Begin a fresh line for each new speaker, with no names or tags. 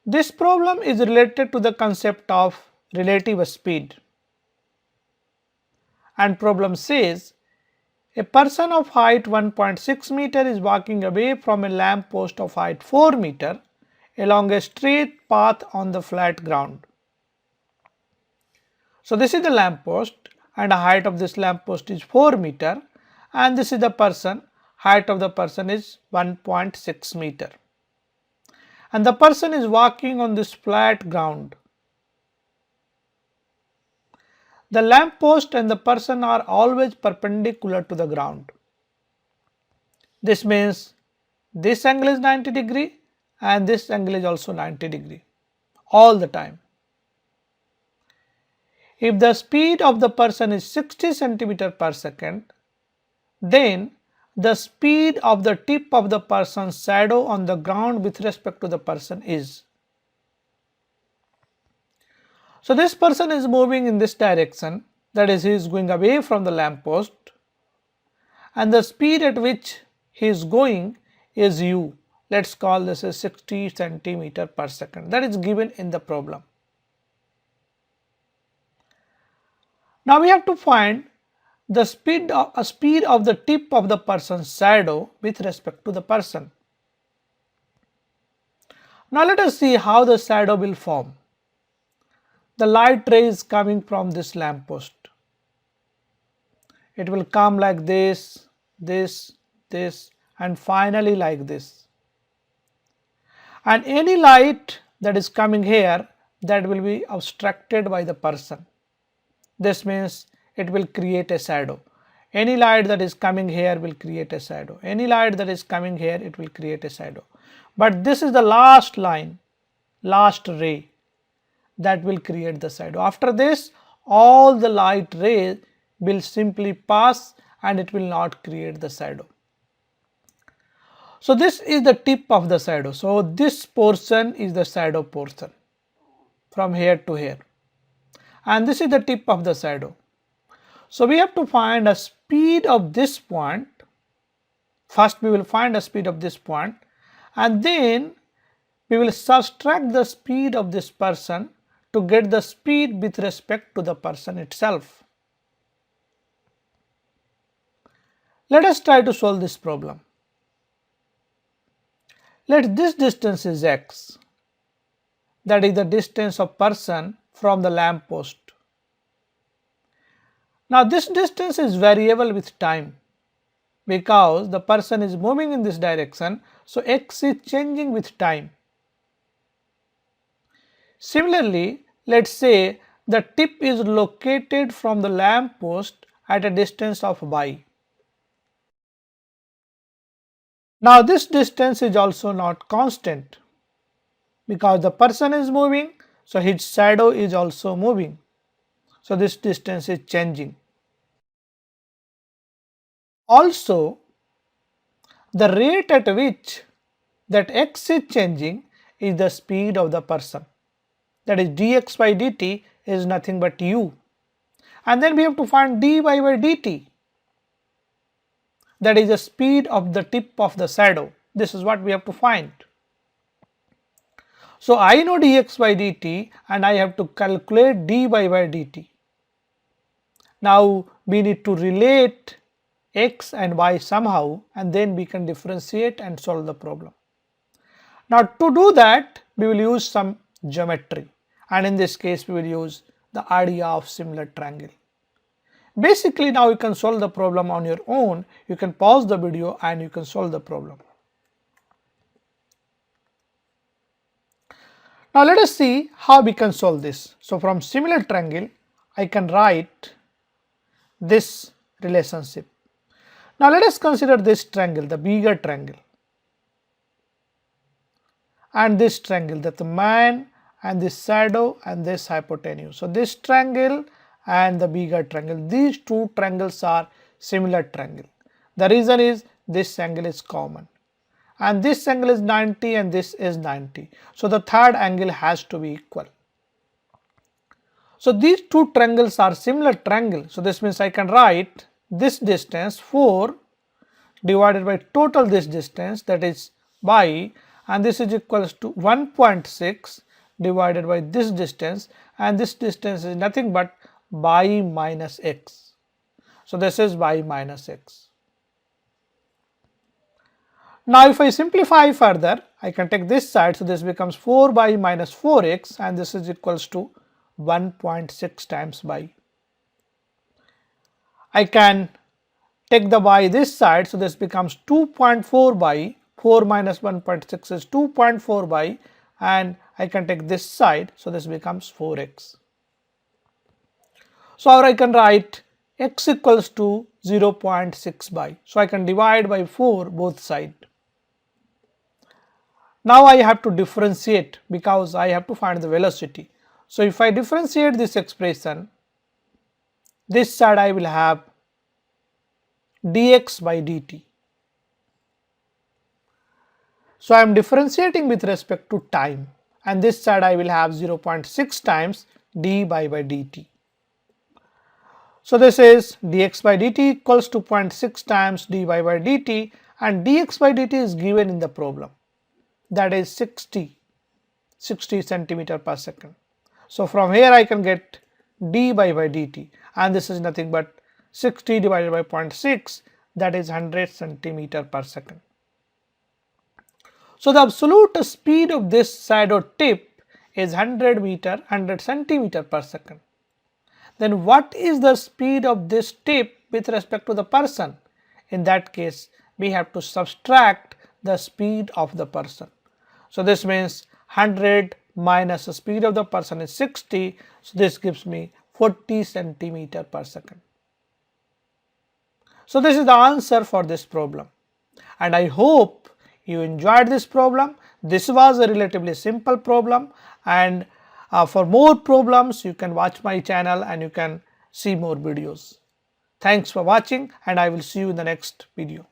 This problem is related to the concept of relative speed, and problem says a person of height 1.6 meter is walking away from a lamp post of height 4 meter along a straight path on the flat ground. So this is the lamp post and the height of this lamp post is 4 meter, and this is the person, height of the person is 1.6 meter. And the person is walking on this flat ground. The lamp post and the person are always perpendicular to the ground. This means this angle is 90 degree and this angle is also 90 degree all the time. If the speed of the person is 60 centimeter per second, then the speed of the tip of the person's shadow on the ground with respect to the person is. So this person is moving in this direction, that is, he is going away from the lamp post, and the speed at which he is going is u. Let us call this as 60 centimeter per second. That is given in the problem. Now we have to find the speed of the tip of the person's shadow with respect to the person. Now let us see how the shadow will form. The light ray is coming from this lamp post. It will come like this, this, this, and finally like this. And any light that is coming here, that will be obstructed by the person. This means it will create a shadow. Any light that is coming here will create a shadow. Any light that is coming here, it will create a shadow. But this is the last line, last ray that will create the shadow. After this, all the light rays will simply pass and it will not create the shadow. So this is the tip of the shadow. So this portion is the shadow portion from here to here, and this is the tip of the shadow. So we have to find a speed of this point. First we will find a speed of this point, and then we will subtract the speed of this person to get the speed with respect to the person itself. Let us try to solve this problem. Let this distance is x, that is the distance of person from the lamp post. Now this distance is variable with time because the person is moving in this direction, so x is changing with time. Similarly, let us say the tip is located from the lamp post at a distance of y. Now this distance is also not constant because the person is moving, so his shadow is also moving. So this distance is changing. Also, the rate at which that x is changing is the speed of the person. That is, dx by dt is nothing but u. And then we have to find dy by dt. That is the speed of the tip of the shadow. This is what we have to find. So I know dx by dt and I have to calculate dy by dt. Now we need to relate x and y somehow, and then we can differentiate and solve the problem. Now to do that, we will use some geometry, and in this case we will use the idea of similar triangle. Basically now you can solve the problem on your own. You can pause the video and you can solve the problem. Now let us see how we can solve this. So from similar triangle I can write this relationship. Now let us consider this triangle, the bigger triangle, and this triangle, that the man and this shadow and this hypotenuse. So this triangle and the bigger triangle, these two triangles are similar triangle. The reason is this angle is common, and this angle is 90 and this is 90. So the third angle has to be equal. So these two triangles are similar triangle. So this means I can write this distance 4 divided by total this distance, that is y, and this is equals to 1.6 divided by this distance, and this distance is nothing but y minus x. So this is y minus x. Now if I simplify further, I can take this side, so this becomes 4y minus 4x, and this is equals to 1.6 times y. I can take the y this side, so this becomes 2.4 y, 4 minus 1.6 is 2.4 y, and I can take this side, so this becomes 4x. So or I can write x equals to 0.6 y, so I can divide by 4 both sides. Now I have to differentiate because I have to find the velocity. So if I differentiate this expression, this side I will have dx by dt. So I am differentiating with respect to time, and this side I will have 0.6 times d by dt. So this is dx by dt equals to 0.6 times dy by dt, and dx by dt is given in the problem, that is 60 centimeter per second. So from here I can get d by dt, and this is nothing but 60 divided by 0.6, that is 100 centimeter per second. So the absolute speed of this side or tip is 100 centimeter per second. Then what is the speed of this tip with respect to the person? In that case, we have to subtract the speed of the person. So this means 100 minus the speed of the person is 60, so this gives me 40 centimeter per second. So this is the answer for this problem, and I hope you enjoyed this problem. This was a relatively simple problem, and for more problems you can watch my channel and you can see more videos. Thanks for watching, and I will see you in the next video.